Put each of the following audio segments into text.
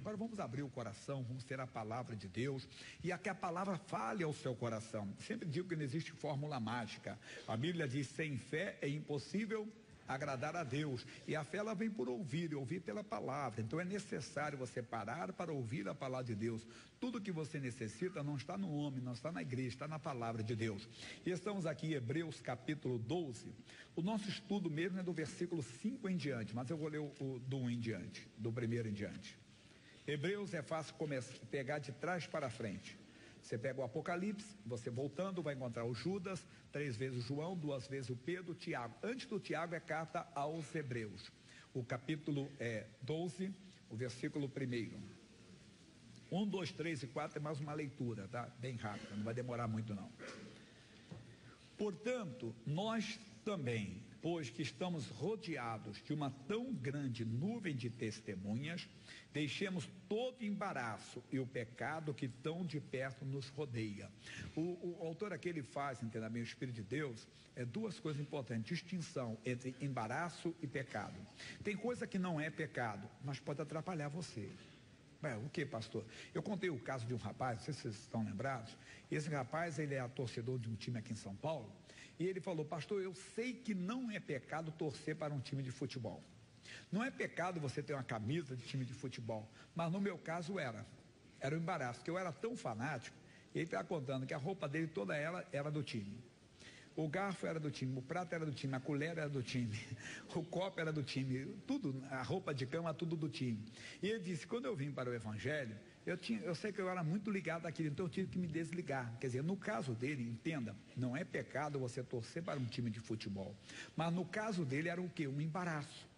Agora vamos abrir o coração, vamos ter a palavra de Deus e a que a palavra fale ao seu coração. Sempre digo que não existe fórmula mágica. A Bíblia diz: sem fé é impossível agradar a Deus, e a fé ela vem por ouvir, e ouvir pela palavra. Então é necessário você parar para ouvir a palavra de Deus. Tudo que você necessita não está no homem, não está na igreja, está na palavra de Deus. E estamos aqui em Hebreus capítulo 12. O nosso estudo mesmo é do versículo 5 em diante, mas eu vou ler do 1 em diante, do primeiro em diante. Hebreus é fácil pegar de trás para frente. Você pega o Apocalipse, você voltando vai encontrar o Judas, 3 vezes o João, 2 vezes o Pedro, o Tiago. Antes do Tiago é carta aos Hebreus. O capítulo 12, o versículo 1. 1, 2, 3 e 4 é mais uma leitura, tá? Bem rápida, não vai demorar muito não. Portanto, nós também, pois que estamos rodeados de uma tão grande nuvem de testemunhas, deixemos todo embaraço e o pecado que tão de perto nos rodeia. O autor aqui ele faz, entenda bem, o Espírito de Deus, duas coisas importantes: distinção entre embaraço e pecado. Tem coisa que não é pecado, mas pode atrapalhar você. O que, pastor? Eu contei o caso de um rapaz, não sei se vocês estão lembrados. Esse rapaz, ele é torcedor de um time aqui em São Paulo, e ele falou: pastor, eu sei que não é pecado torcer para um time de futebol. Não é pecado você ter uma camisa de time de futebol, mas no meu caso era um embaraço, porque eu era tão fanático. E ele está contando que a roupa dele toda ela era do time. O garfo era do time, o prato era do time, a colher era do time, o copo era do time, tudo, a roupa de cama, tudo do time. E ele disse: quando eu vim para o Evangelho, eu sei que eu era muito ligado àquilo, então eu tive que me desligar. Quer dizer, no caso dele, entenda, não é pecado você torcer para um time de futebol, mas no caso dele era o quê? Um embaraço.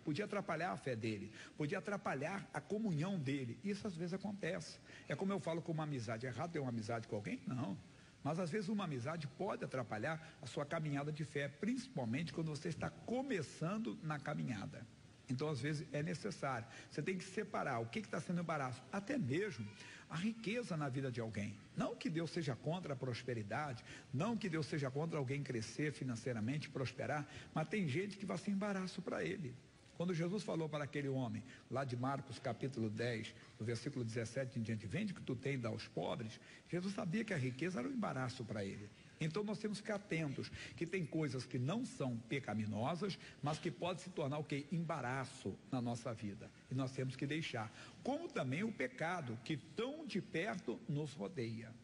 Podia atrapalhar a fé dele, podia atrapalhar a comunhão dele. Isso às vezes acontece. É como eu falo com uma amizade: é errado ter uma amizade com alguém? Não. Mas às vezes uma amizade pode atrapalhar a sua caminhada de fé, principalmente quando você está começando na caminhada. Então às vezes é necessário, você tem que separar o que está sendo embaraço, até mesmo a riqueza na vida de alguém. Não que Deus seja contra a prosperidade, não que Deus seja contra alguém crescer financeiramente, prosperar, mas tem gente que vai ser embaraço para ele. Quando Jesus falou para aquele homem, lá de Marcos capítulo 10, no versículo 17 em diante: vende o que tu tem e dá aos pobres, Jesus sabia que a riqueza era um embaraço para ele. Então nós temos que ficar atentos, que tem coisas que não são pecaminosas, mas que pode se tornar o quê? Embaraço na nossa vida. E nós temos que deixar. Como também o pecado, que tão de perto nos rodeia.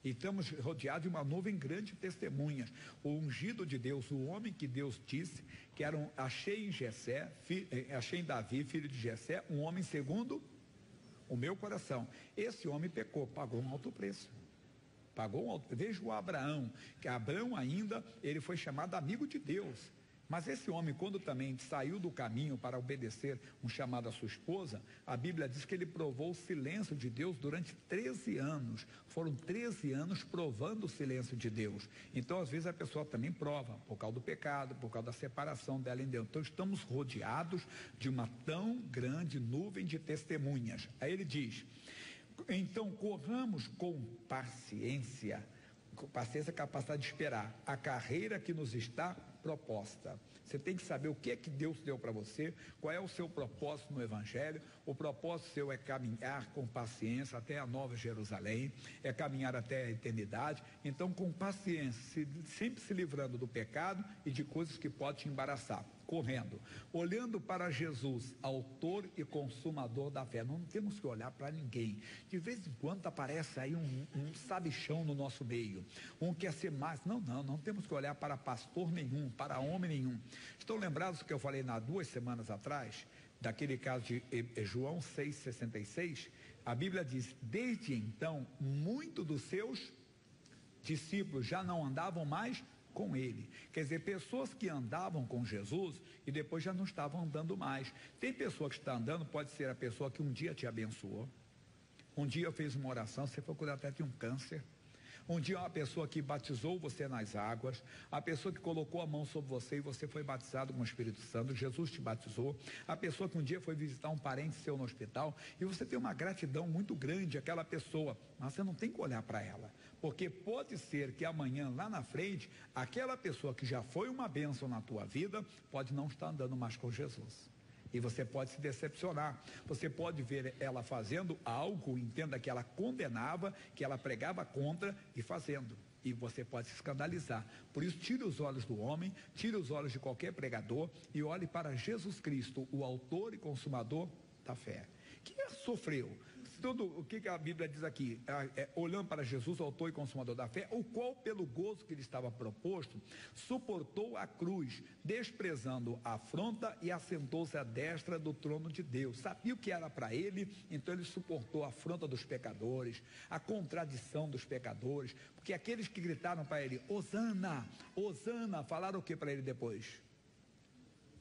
E estamos rodeados de uma nuvem grande de testemunhas. O ungido de Deus, o homem que Deus disse que era achei em Davi, filho de Jessé, um homem segundo o meu coração. Esse homem pecou, pagou um alto preço. Veja o Abraão, que Abraão ainda, ele foi chamado amigo de Deus. Mas esse homem, quando também saiu do caminho para obedecer um chamado à sua esposa, a Bíblia diz que ele provou o silêncio de Deus durante 13 anos. Foram 13 anos provando o silêncio de Deus. Então, às vezes, a pessoa também prova, por causa do pecado, por causa da separação dela em Deus. Então, estamos rodeados de uma tão grande nuvem de testemunhas. Aí ele diz: então, corramos com paciência, capacidade de esperar a carreira que nos está proposta. Você tem que saber o que é que Deus deu para você, qual é o seu propósito no Evangelho. O propósito seu é caminhar com paciência até a Nova Jerusalém, é caminhar até a eternidade. Então, com paciência, sempre se livrando do pecado e de coisas que podem te embaraçar, correndo, olhando para Jesus, autor e consumador da fé. Não temos que olhar para ninguém. De vez em quando aparece aí um sabichão no nosso meio, um quer ser mais. Não temos que olhar para pastor nenhum, para homem nenhum. Estão lembrados do que eu falei há 2 semanas atrás, daquele caso de João 6,66? A Bíblia diz: desde então, muitos dos seus discípulos já não andavam mais com ele. Quer dizer, pessoas que andavam com Jesus e depois já não estavam andando mais. Tem pessoa que está andando, pode ser a pessoa que um dia te abençoou, um dia fez uma oração, você foi cuidar até de um câncer. Um dia uma pessoa que batizou você nas águas, a pessoa que colocou a mão sobre você e você foi batizado com o Espírito Santo, Jesus te batizou, a pessoa que um dia foi visitar um parente seu no hospital e você tem uma gratidão muito grande àquela pessoa, mas você não tem que olhar para ela, porque pode ser que amanhã lá na frente, aquela pessoa que já foi uma bênção na tua vida, pode não estar andando mais com Jesus. E você pode se decepcionar. Você pode ver ela fazendo algo, entenda que ela condenava, que ela pregava contra e fazendo. E você pode se escandalizar. Por isso, tire os olhos do homem, tire os olhos de qualquer pregador e olhe para Jesus Cristo, o autor e consumador da fé. Que sofreu. O que a Bíblia diz aqui? Olhando para Jesus, o autor e consumador da fé, o qual, pelo gozo que lhe estava proposto, suportou a cruz, desprezando a afronta e assentou-se à destra do trono de Deus. Sabia o que era para ele, então ele suportou a afronta dos pecadores, a contradição dos pecadores, porque aqueles que gritaram para ele, Hosana, Hosana, falaram o que para ele depois?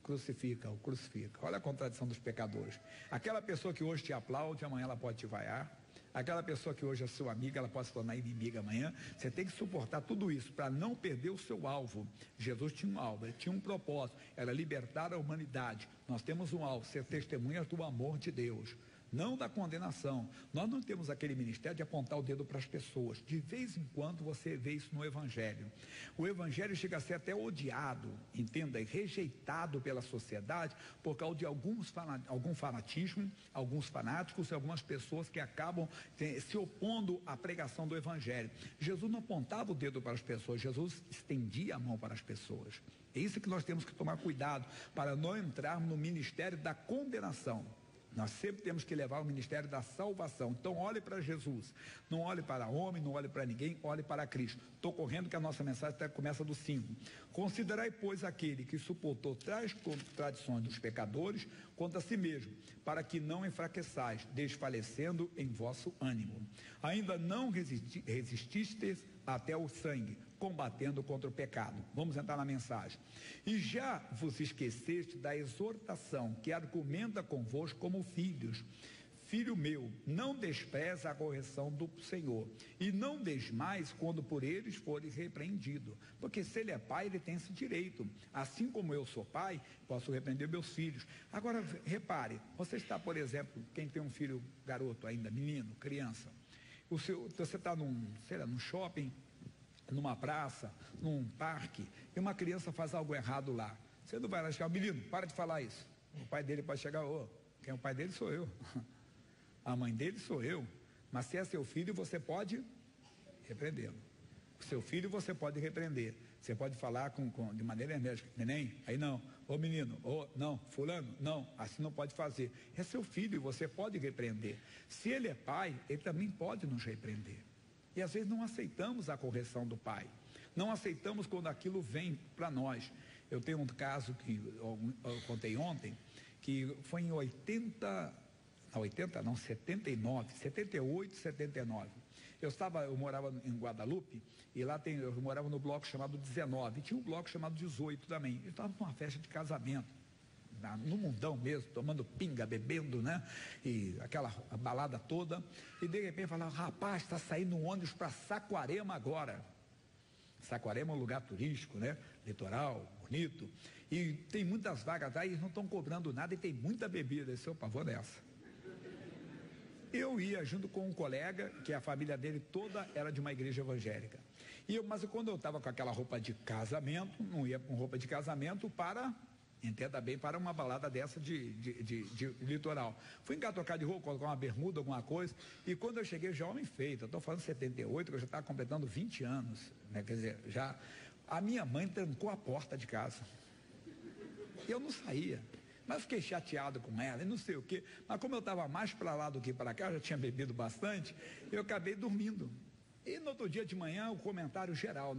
Crucifica-o, crucifica. Olha a contradição dos pecadores. Aquela pessoa que hoje te aplaude, amanhã ela pode te vaiar. Aquela pessoa que hoje é sua amiga, ela pode se tornar inimiga amanhã. Você tem que suportar tudo isso para não perder o seu alvo. Jesus tinha um alvo, ele tinha um propósito, era libertar a humanidade. Nós temos um alvo, ser testemunhas do amor de Deus, não da condenação. Nós não temos aquele ministério de apontar o dedo para as pessoas. De vez em quando você vê isso no Evangelho. O Evangelho chega a ser até odiado, entenda, e rejeitado pela sociedade por causa de algum fanatismo, alguns fanáticos e algumas pessoas que acabam se opondo à pregação do Evangelho. Jesus não apontava o dedo para as pessoas, Jesus estendia a mão para as pessoas. É isso que nós temos que tomar cuidado para não entrarmos no ministério da condenação. Nós sempre temos que levar o ministério da salvação. Então olhe para Jesus, não olhe para homem, não olhe para ninguém, olhe para Cristo. Estou correndo que a nossa mensagem até começa do 5. Considerai, pois, aquele que suportou tais contradições dos pecadores contra si mesmo, para que não enfraqueçais, desfalecendo em vosso ânimo. Ainda não resististes até o sangue, combatendo contra o pecado. Vamos entrar na mensagem. E já vos esqueceste da exortação que argumenta convosco como filhos. Filho meu, não despreze a correção do Senhor, e não desmais quando por eles fores repreendido, porque se ele é pai, ele tem esse direito. Assim como eu sou pai, posso repreender meus filhos. Agora, repare, você está, por exemplo, quem tem um filho garoto ainda, menino, criança, você está num shopping, numa praça, num parque, e uma criança faz algo errado lá. Você não vai lá chegar, menino, para de falar isso. O pai dele pode chegar, quem é o pai dele sou eu. A mãe dele sou eu. Mas se é seu filho, você pode repreendê-lo. O seu filho você pode repreender. Você pode falar de maneira enérgica, neném, aí não, menino, não, fulano, não, assim não pode fazer. É seu filho e você pode repreender. Se ele é pai, ele também pode nos repreender. E às vezes não aceitamos a correção do pai. Não aceitamos quando aquilo vem para nós. Eu tenho um caso que eu contei ontem, que foi em 78, 79. Eu morava em Guadalupe, e lá eu morava no bloco chamado 19, e tinha um bloco chamado 18 também. Eu estava numa festa de casamento, no mundão mesmo, tomando pinga, bebendo, né? E aquela balada toda, e de repente falava, rapaz, está saindo um ônibus para Saquarema agora. Saquarema é um lugar turístico, né? Litoral, bonito, e tem muitas vagas lá, e eles não estão cobrando nada, e tem muita bebida. Esse é o pavor dessa. Eu ia junto com um colega, que a família dele toda era de uma igreja evangélica. Mas quando eu estava com aquela roupa de casamento, não ia com roupa de casamento entenda bem, para uma balada dessa de litoral. Fui engatocar de roupa, colocar uma bermuda, alguma coisa, e quando eu cheguei, já homem feito, eu estou falando 78, que eu já estava completando 20 anos, né? Quer dizer, a minha mãe trancou a porta de casa. Eu não saía. Mas fiquei chateado com ela e não sei o quê. Mas como eu estava mais para lá do que para cá, eu já tinha bebido bastante, eu acabei dormindo. E no outro dia de manhã, o comentário geral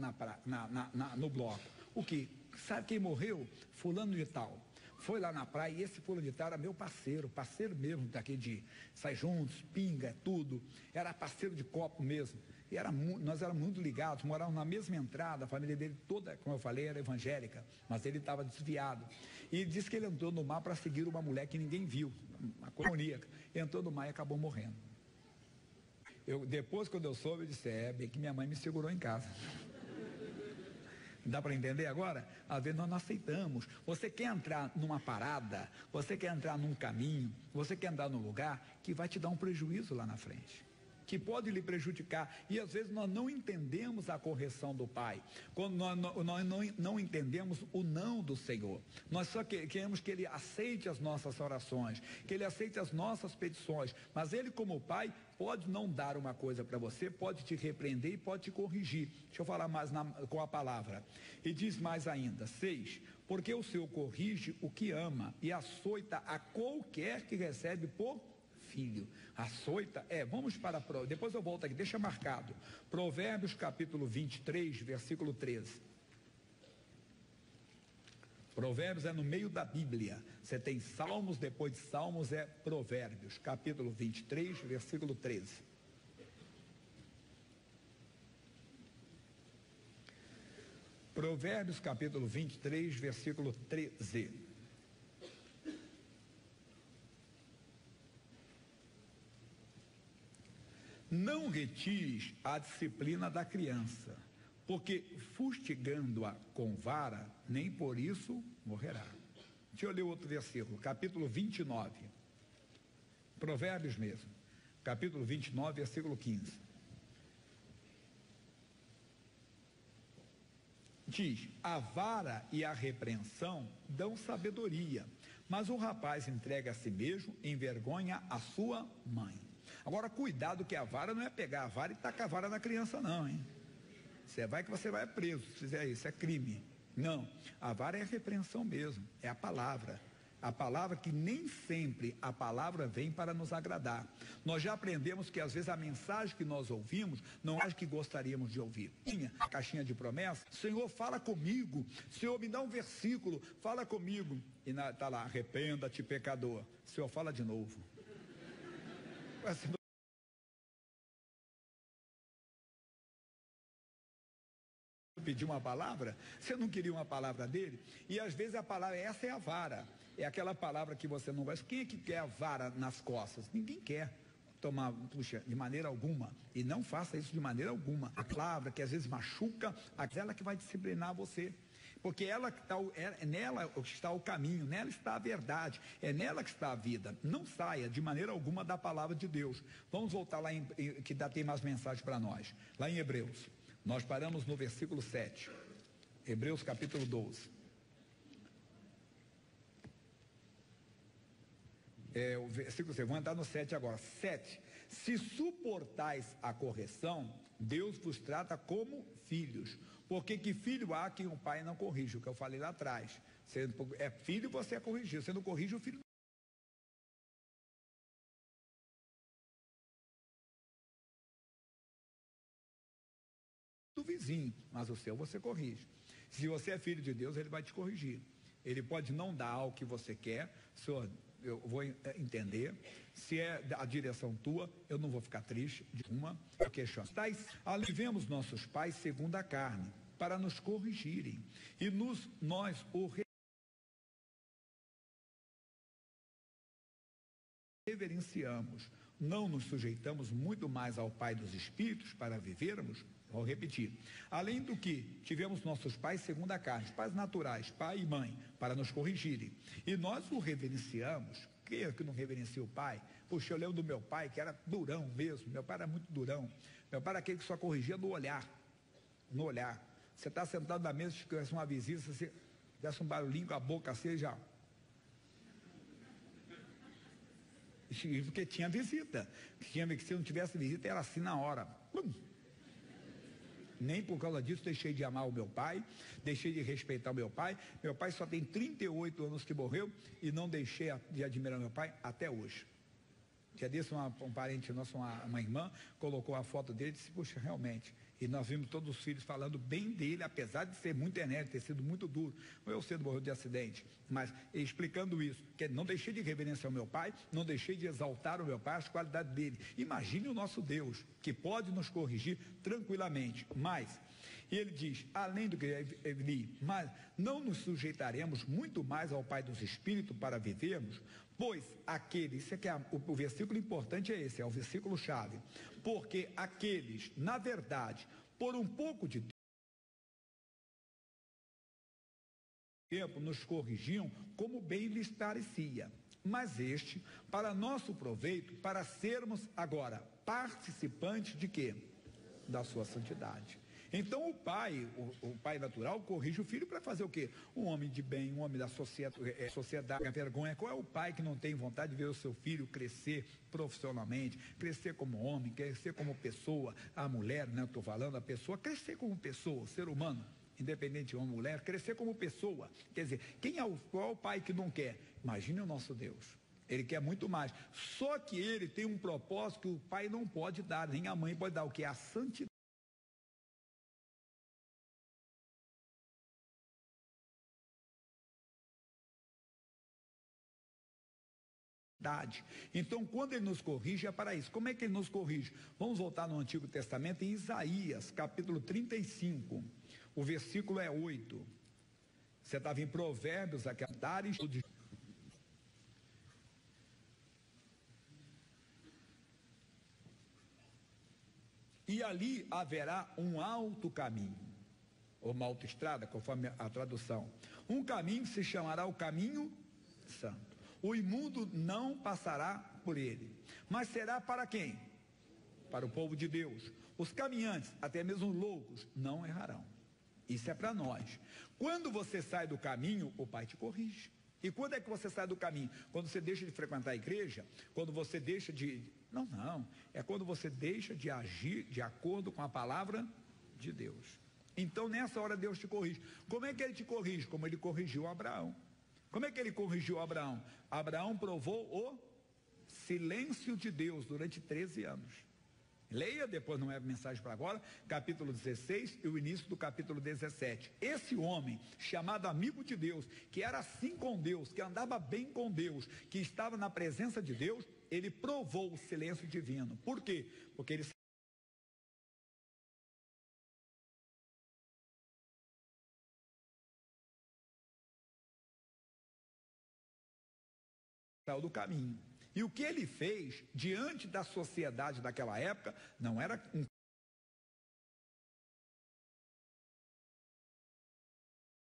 no bloco. O que? Sabe quem morreu? Fulano de tal. Foi lá na praia e esse fulano de tal era meu parceiro mesmo, daqui de sai juntos, pinga, tudo. Era parceiro de copo mesmo. E nós éramos muito ligados, morávamos na mesma entrada, a família dele toda, como eu falei, era evangélica, mas ele estava desviado. E disse que ele entrou no mar para seguir uma mulher que ninguém viu, uma demoníaca. Entrou no mar e acabou morrendo. Depois, quando eu soube, eu disse, bem que minha mãe me segurou em casa. Dá para entender agora? Às vezes nós não aceitamos. Você quer entrar numa parada, você quer entrar num caminho, você quer andar num lugar que vai te dar um prejuízo lá na frente. que pode lhe prejudicar. E às vezes nós não entendemos a correção do Pai, quando nós não entendemos o não do Senhor. Nós só queremos que Ele aceite as nossas orações, que Ele aceite as nossas petições, mas Ele, como Pai, pode não dar uma coisa para você, pode te repreender e pode te corrigir. Deixa eu falar mais com a palavra. E diz mais ainda, 6, porque o Senhor corrige o que ama e açoita a qualquer que recebe por filho. Açoita, vamos para, depois eu volto aqui, deixa marcado. Provérbios capítulo 23, versículo 13. Provérbios é no meio da Bíblia. Você tem Salmos, depois de Salmos é Provérbios, capítulo 23, versículo 13. Provérbios capítulo 23, versículo 13. Não retires a disciplina da criança, porque fustigando-a com vara, nem por isso morrerá. Deixa eu ler outro versículo, capítulo 29. Provérbios mesmo, capítulo 29, versículo 15. Diz, a vara e a repreensão dão sabedoria, mas o rapaz entrega a si mesmo, envergonha a sua mãe. Agora, cuidado que a vara não é pegar a vara e tacar a vara na criança não, hein? Você vai preso se fizer isso, é crime. Não, a vara é a repreensão mesmo, é a palavra. A palavra que nem sempre a palavra vem para nos agradar. Nós já aprendemos que às vezes a mensagem que nós ouvimos não é a que gostaríamos de ouvir. Tinha a caixinha de promessa, Senhor, fala comigo, Senhor, me dá um versículo, fala comigo. E está lá, arrependa-te, pecador. Senhor, fala de novo. Pedir uma palavra, você não queria uma palavra dele, e às vezes a palavra, essa é a vara, é aquela palavra que você não gosta. Quem é que quer a vara nas costas? Ninguém quer tomar, puxa, de maneira alguma, e não faça isso de maneira alguma. A palavra que às vezes machuca, aquela que vai disciplinar você, porque nela está o caminho, nela está a verdade, é nela que está a vida. Não saia de maneira alguma da palavra de Deus. Vamos voltar lá, que tem mais mensagem para nós, lá em Hebreus. Nós paramos no versículo 7, Hebreus capítulo 12. O versículo 7, vamos entrar no 7 agora. 7, se suportais a correção, Deus vos trata como filhos, porque que filho há que um pai não corrige, o que eu falei lá atrás. Você é filho, você é corrigido, você não corrige o filho. Do vizinho, mas o seu você corrige. Se você é filho de Deus, ele vai te corrigir. Ele pode não dar ao que você quer, Senhor, eu vou entender. Se é a direção tua, eu não vou ficar triste de uma questão. Alivemos nossos pais segundo a carne, para nos corrigirem, e nós o reverenciamos. Não nos sujeitamos muito mais ao Pai dos Espíritos para vivermos? Vou repetir. Além do que tivemos nossos pais segundo a carne, pais naturais, pai e mãe, para nos corrigirem. E nós o reverenciamos. Quem é que não reverencia o pai? Puxa, eu lembro do meu pai, que era durão mesmo. Meu pai era muito durão. Meu pai era aquele que só corrigia no olhar. No olhar. Você está sentado na mesa, se tivesse uma visita, você desse um barulhinho com a boca assim, já... Porque tinha visita. Se não tivesse visita, era assim na hora. Pum. Nem por causa disso deixei de amar o meu pai, deixei de respeitar o meu pai. Meu pai só tem 38 anos que morreu e não deixei de admirar meu pai até hoje. Já disse um parente nosso, uma irmã, colocou a foto dele e disse, puxa, realmente. E nós vimos todos os filhos falando bem dele, apesar de ser muito enérgico, ter sido muito duro. Eu cedo morreu de acidente, mas explicando isso, que não deixei de reverenciar o meu pai, não deixei de exaltar o meu pai, as qualidades dele. Imagine o nosso Deus, que pode nos corrigir tranquilamente, mas... E ele diz, além do que ele diz, mas não nos sujeitaremos muito mais ao Pai dos Espíritos para vivermos, pois aqueles, isso aqui o versículo importante é esse, é o versículo chave, porque aqueles, na verdade, por um pouco de tempo nos corrigiam como bem lhes parecia. mas este para nosso proveito, para sermos agora participantes de quê? Da sua santidade. Então o pai natural corrige o filho para fazer o quê? Um homem de bem, um homem da sociedade, a vergonha. Qual é o pai que não tem vontade de ver o seu filho crescer profissionalmente, crescer como homem, crescer como pessoa, a mulher, né, eu estou falando, a pessoa, crescer como pessoa, ser humano, independente de homem ou mulher, crescer como pessoa. Quer dizer, qual é o pai que não quer? Imagine o nosso Deus. Ele quer muito mais. Só que ele tem um propósito que o pai não pode dar, nem a mãe pode dar, o que é a santidade. Então, quando ele nos corrige, é para isso. Como é que ele nos corrige? Vamos voltar no Antigo Testamento, em Isaías, capítulo 35, o versículo é 8. Você estava em Provérbios, aqui, andares de... E ali haverá um alto caminho, ou uma autoestrada, conforme a tradução. Um caminho que se chamará o caminho santo. O imundo não passará por ele, mas será para quem? Para o povo de Deus. Os caminhantes, até mesmo loucos, não errarão. Isso é para nós. Quando você sai do caminho, o Pai te corrige. E quando é que você sai do caminho? Quando você deixa de frequentar a igreja? Quando você deixa de... Não. É quando você deixa de agir de acordo com a palavra de Deus. Então, nessa hora, Deus te corrige. Como é que ele te corrige? Como ele corrigiu Abraão. Como é que ele corrigiu Abraão? Abraão provou o silêncio de Deus durante 13 anos. Leia, depois não é mensagem para agora, capítulo 16 e o início do capítulo 17. Esse homem, chamado amigo de Deus, que era assim com Deus, que andava bem com Deus, que estava na presença de Deus, ele provou o silêncio divino. Por quê? Porque ele saiu do caminho. E o que ele fez diante da sociedade daquela época não era um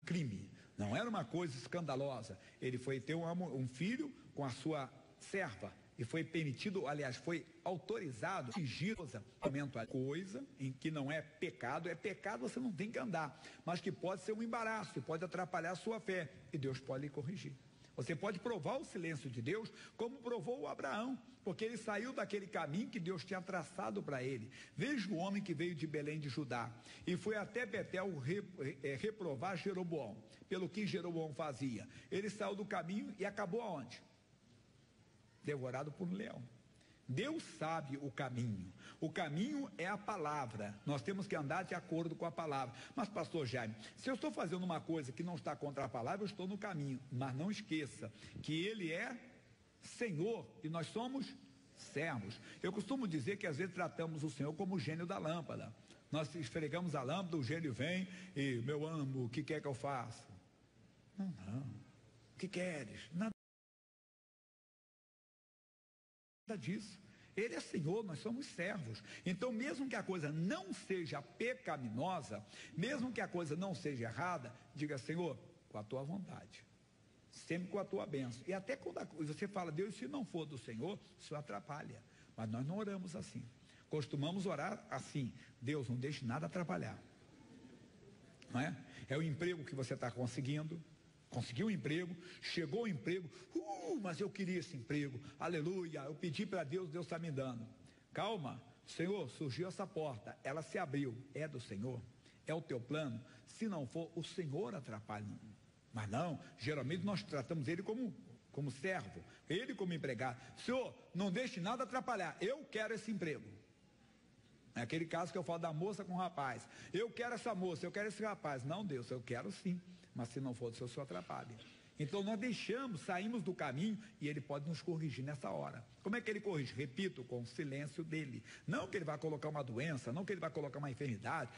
crime, não era uma coisa escandalosa. Ele foi ter um filho com a sua serva e foi permitido, aliás, foi autorizado a coisa em que não é pecado você não tem que andar, mas que pode ser um embaraço, pode atrapalhar a sua fé e Deus pode lhe corrigir. Você pode provar o silêncio de Deus, como provou o Abraão, porque ele saiu daquele caminho que Deus tinha traçado para ele. Veja o homem que veio de Belém de Judá e foi até Betel reprovar Jeroboão, pelo que Jeroboão fazia. Ele saiu do caminho e acabou aonde? Devorado por um leão. Deus sabe o caminho. O caminho é a palavra. Nós temos que andar de acordo com a palavra. Mas, pastor Jaime, se eu estou fazendo uma coisa que não está contra a palavra, eu estou no caminho. Mas não esqueça que Ele é Senhor e nós somos servos. Eu costumo dizer que às vezes tratamos o Senhor como o gênio da lâmpada. Nós esfregamos a lâmpada, o gênio vem e, meu amo, o que quer que eu faça? Não. O que queres? Nada disso. Ele é Senhor, nós somos servos. Então, mesmo que a coisa não seja pecaminosa, mesmo que a coisa não seja errada, diga: Senhor, com a tua vontade, sempre com a tua bênção. E até quando você fala: Deus, se não for do Senhor, isso atrapalha. Mas nós não oramos assim. Costumamos orar assim: Deus, não deixe nada atrapalhar. Não é? É o emprego que você está conseguindo. Conseguiu um emprego, chegou o emprego, mas eu queria esse emprego, aleluia, eu pedi para Deus, Deus está me dando. Calma, Senhor, surgiu essa porta, ela se abriu, é do Senhor, é o teu plano. Se não for, o Senhor atrapalha. Mas não, geralmente nós tratamos ele como servo, ele como empregado. Senhor, não deixe nada atrapalhar, eu quero esse emprego. É aquele caso que eu falo da moça com o rapaz: eu quero essa moça, eu quero esse rapaz. Não, Deus, eu quero sim, mas se não for do Senhor, o Senhor atrapalha. Então nós saímos do caminho e Ele pode nos corrigir nessa hora. Como é que Ele corrige? Repito, com o silêncio dEle. Não que Ele vai colocar uma doença, não que Ele vai colocar uma enfermidade.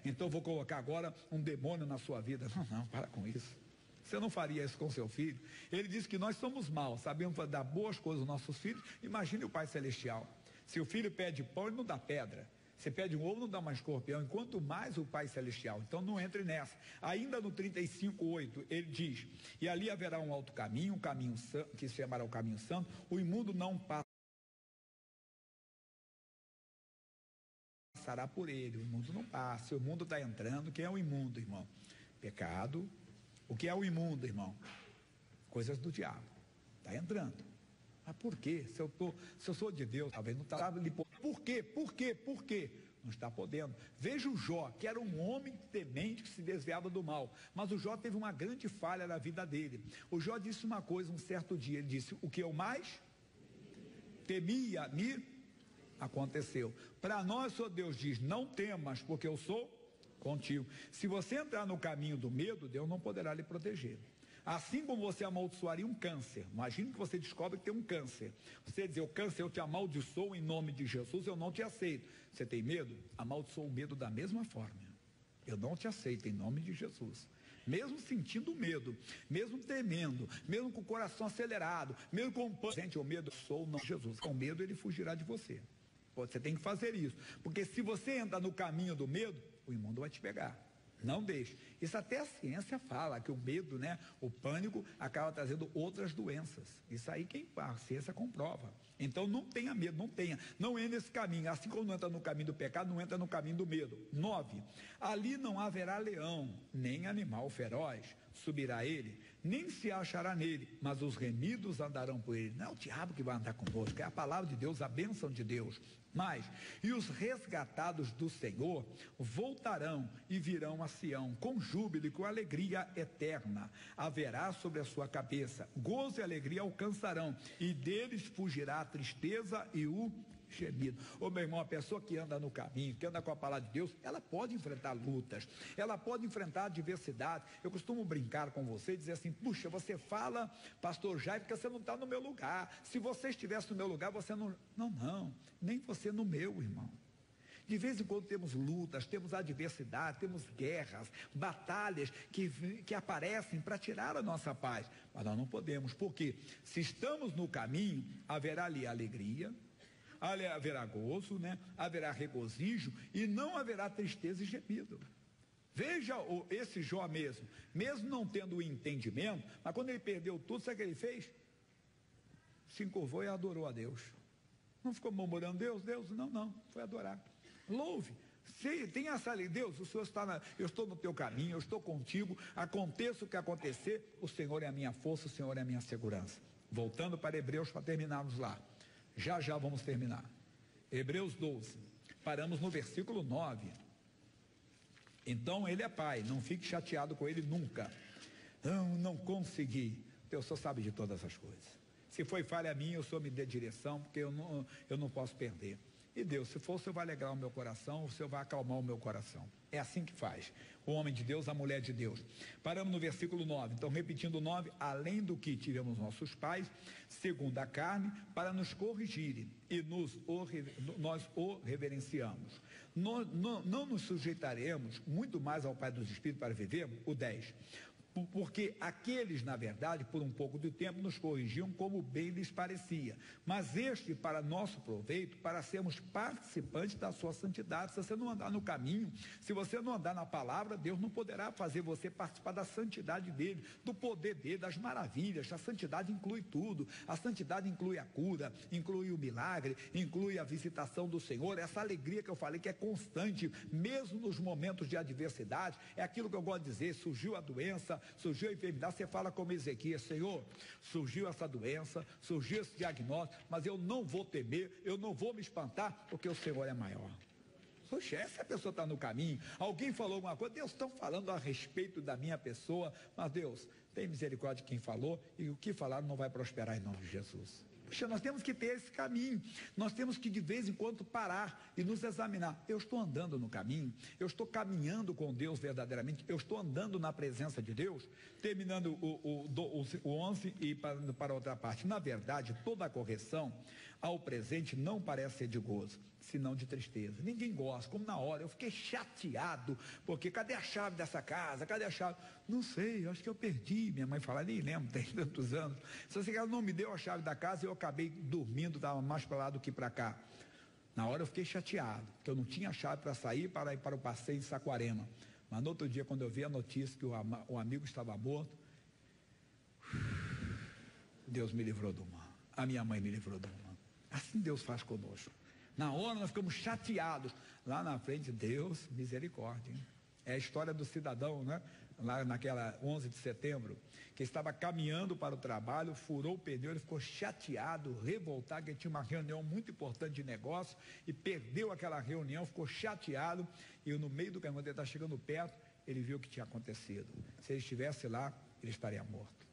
Então vou colocar agora um demônio na sua vida. Não, para com isso. Você não faria isso com seu filho? Ele diz que nós somos maus, sabemos dar boas coisas aos nossos filhos. Imagine o Pai Celestial. Se o filho pede pão, ele não dá pedra. Você pede um ovo, não dá mais escorpião, enquanto mais o Pai Celestial. Então não entre nessa. Ainda no 35:8, ele diz: e ali haverá um alto caminho, um caminho santo, que se chamará o caminho santo, o imundo não passará por ele, o imundo não passa, o imundo está entrando. Quem é o imundo, irmão? Pecado. O que é o imundo, irmão? Coisas do diabo. Está entrando. Mas por quê? Se eu sou de Deus, talvez não está ali. Por quê? Por quê? Por quê? Não está podendo. Veja o Jó, que era um homem temente que se desviava do mal. Mas o Jó teve uma grande falha na vida dele. O Jó disse uma coisa um certo dia. Ele disse: o que eu mais temia me aconteceu. Para nós, o Deus diz: não temas, porque eu sou contigo. Se você entrar no caminho do medo, Deus não poderá lhe proteger. Assim como você amaldiçoaria um câncer. Imagine que você descobre que tem um câncer. Você dizer: o câncer, eu te amaldiçoo em nome de Jesus, eu não te aceito. Você tem medo? Amaldiçoa o medo da mesma forma. Eu não te aceito em nome de Jesus. Mesmo sentindo medo, mesmo temendo, mesmo com o coração acelerado, mesmo com o sente o medo, sou não Jesus. Com medo ele fugirá de você. Você tem que fazer isso. Porque se você entra no caminho do medo, o imundo vai te pegar. Não deixe. Isso até a ciência fala, que o medo, né, o pânico, acaba trazendo outras doenças. Isso aí a ciência comprova. Então não tenha medo, não tenha. Não entre nesse caminho. Assim como não entra no caminho do pecado, não entra no caminho do medo. 9. Ali não haverá leão, nem animal feroz subirá ele, nem se achará nele, mas os remidos andarão por ele. Não é o diabo que vai andar conosco, é a palavra de Deus, a bênção de Deus. Mas, e os resgatados do Senhor voltarão e virão a Sião com júbilo e com alegria eterna. Haverá sobre a sua cabeça gozo e alegria alcançarão, e deles fugirá a tristeza e o gemido. Ô meu irmão, a pessoa que anda no caminho, que anda com a palavra de Deus, ela pode enfrentar lutas, ela pode enfrentar adversidade. Eu costumo brincar com você e dizer assim: puxa, você fala, pastor Jair, porque você não está no meu lugar. Se você estivesse no meu lugar, você não. Não, nem você no meu, irmão. De vez em quando temos lutas, temos adversidade, temos guerras, batalhas que aparecem para tirar a nossa paz. Mas nós não podemos, porque se estamos no caminho, haverá ali alegria, haverá gozo, né? Haverá regozijo e não haverá tristeza e gemido. Veja esse Jó mesmo não tendo o entendimento, mas quando ele perdeu tudo, sabe o que ele fez? Se encurvou e adorou a Deus. Não ficou murmurando: Deus, não, foi adorar. Louve, tenha essa lei: Deus, o Senhor está eu estou no teu caminho, eu estou contigo, aconteça o que acontecer, o Senhor é a minha força, o Senhor é a minha segurança. Voltando para Hebreus, para terminarmos lá. Já vamos terminar. Hebreus 12, paramos no versículo 9. Então ele é pai, não fique chateado com ele nunca. Não consegui. O Senhor sabe de todas as coisas. Se foi falha minha, o Senhor me dê direção, porque eu não posso perder. E Deus, se for, o Senhor vai alegrar o meu coração, o Senhor vai acalmar o meu coração. É assim que faz o homem de Deus, a mulher de Deus. Paramos no versículo 9. Então, repetindo 9, além do que tivemos nossos pais, segundo a carne, para nos corrigirem, e nós o reverenciamos. Não nos sujeitaremos muito mais ao Pai dos Espíritos para vivermos? O 10. Porque aqueles, na verdade, por um pouco de tempo, nos corrigiam como bem lhes parecia. Mas este, para nosso proveito, para sermos participantes da sua santidade. Se você não andar no caminho, se você não andar na palavra, Deus não poderá fazer você participar da santidade dele, do poder dele, das maravilhas. A santidade inclui tudo. A santidade inclui a cura, inclui o milagre, inclui a visitação do Senhor. Essa alegria que eu falei, que é constante, mesmo nos momentos de adversidade. É aquilo que eu gosto de dizer: surgiu a doença, surgiu a enfermidade, você fala como Ezequias: Senhor, surgiu essa doença, surgiu esse diagnóstico, mas eu não vou temer, eu não vou me espantar, porque o Senhor é maior. Poxa, essa pessoa está no caminho, alguém falou alguma coisa, Deus, estão falando a respeito da minha pessoa, mas Deus, tem misericórdia de quem falou, e o que falaram não vai prosperar em nome de Jesus. Puxa, nós temos que ter esse caminho, nós temos que de vez em quando parar e nos examinar. Eu estou andando no caminho, eu estou caminhando com Deus verdadeiramente, eu estou andando na presença de Deus. Terminando o 11 e para outra parte. Na verdade, toda a correção ao presente não parece ser de gozo, senão de tristeza. Ninguém gosta, como na hora, eu fiquei chateado, porque cadê a chave dessa casa, cadê a chave? Não sei, eu acho que eu perdi, minha mãe fala, nem lembro, tem tantos anos. Se ela não me deu a chave da casa, eu acabei dormindo, estava mais para lá do que para cá. Na hora eu fiquei chateado, porque eu não tinha chave para sair para ir para o passeio em Saquarema. Mas no outro dia, quando eu vi a notícia que o amigo estava morto, Deus me livrou do mal. A minha mãe me livrou do mal. Assim Deus faz conosco. Na hora nós ficamos chateados. Lá na frente, Deus, misericórdia. Hein? É a história do cidadão, né? Lá naquela 11 de setembro, que estava caminhando para o trabalho, furou o pneu, ele ficou chateado, revoltado, que ele tinha uma reunião muito importante de negócio e perdeu aquela reunião, ficou chateado, e no meio do caminho, quando ele está chegando perto, ele viu o que tinha acontecido. Se ele estivesse lá, ele estaria morto.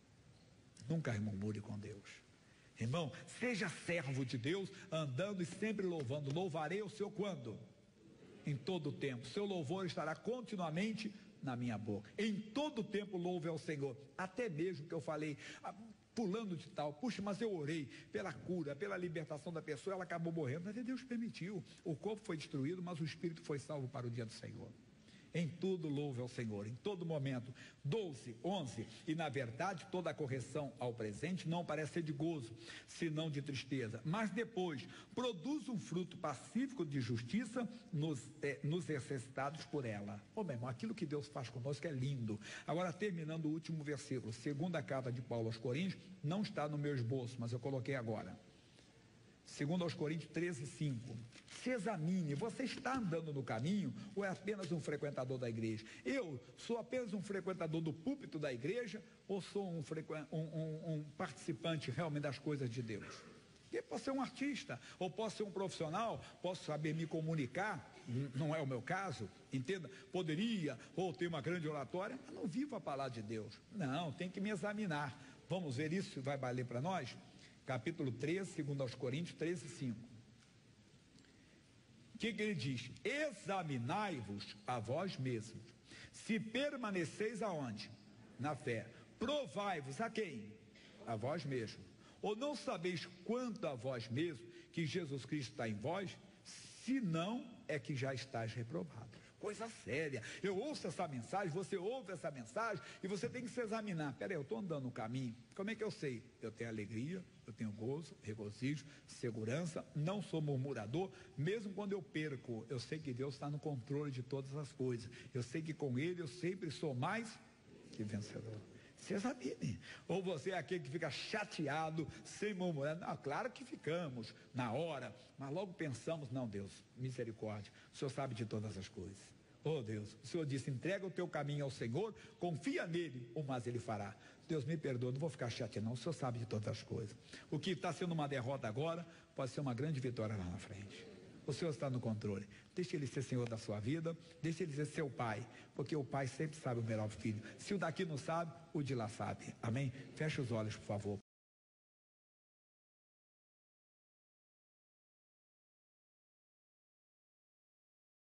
Nunca murmure com Deus. Irmão, seja servo de Deus, andando e sempre louvando. Louvarei o Senhor quando? Em todo o tempo. Seu louvor estará continuamente na minha boca. Em todo o tempo louve ao Senhor. Até mesmo que eu falei, pulando de tal, puxa, mas eu orei pela cura, pela libertação da pessoa, ela acabou morrendo, mas Deus permitiu. O corpo foi destruído, mas o espírito foi salvo para o dia do Senhor. Em tudo louve ao Senhor, em todo momento. 12, 11, e na verdade toda a correção ao presente não parece ser de gozo, senão de tristeza, mas depois produz um fruto pacífico de justiça nos exercitados por ela. Meu irmão, aquilo que Deus faz conosco é lindo. Agora, terminando o último versículo, segunda carta de Paulo aos Coríntios, não está no meu esboço, mas eu coloquei agora. Segundo aos Coríntios 13, 5. Se examine, você está andando no caminho ou é apenas um frequentador da igreja? Eu sou apenas um frequentador do púlpito da igreja ou sou um participante realmente das coisas de Deus? Eu posso ser um artista, ou posso ser um profissional, posso saber me comunicar, não é o meu caso, entenda? Poderia, ou ter uma grande oratória, mas não vivo a palavra de Deus. Não, tem que me examinar. Vamos ver isso, vai valer para nós? Capítulo 13, segundo aos Coríntios 13, 5. O que ele diz? Examinai-vos a vós mesmos, se permaneceis aonde? Na fé. Provai-vos a quem? A vós mesmos. Ou não sabeis quanto a vós mesmos que Jesus Cristo está em vós? Se não, é que já estáis reprovados. Coisa séria. Eu ouço essa mensagem, você ouve essa mensagem e você tem que se examinar. Peraí, eu estou andando no caminho. Como é que eu sei? Eu tenho alegria, eu tenho gozo, regozijo, segurança, não sou murmurador. Mesmo quando eu perco, eu sei que Deus está no controle de todas as coisas. Eu sei que com Ele eu sempre sou mais que vencedor. Se examine. Ou você é aquele que fica chateado, sem murmurar. Não, claro que ficamos na hora, mas logo pensamos, não, Deus, misericórdia, o Senhor sabe de todas as coisas. Oh Deus, o Senhor disse, entrega o teu caminho ao Senhor, confia nele, o mais ele fará. Deus me perdoa, não vou ficar chateado não, o Senhor sabe de todas as coisas. O que está sendo uma derrota agora, pode ser uma grande vitória lá na frente. O Senhor está no controle. Deixe Ele ser Senhor da sua vida. Deixe Ele ser seu pai. Porque o pai sempre sabe o melhor filho. Se o daqui não sabe, o de lá sabe. Amém? Feche os olhos, por favor.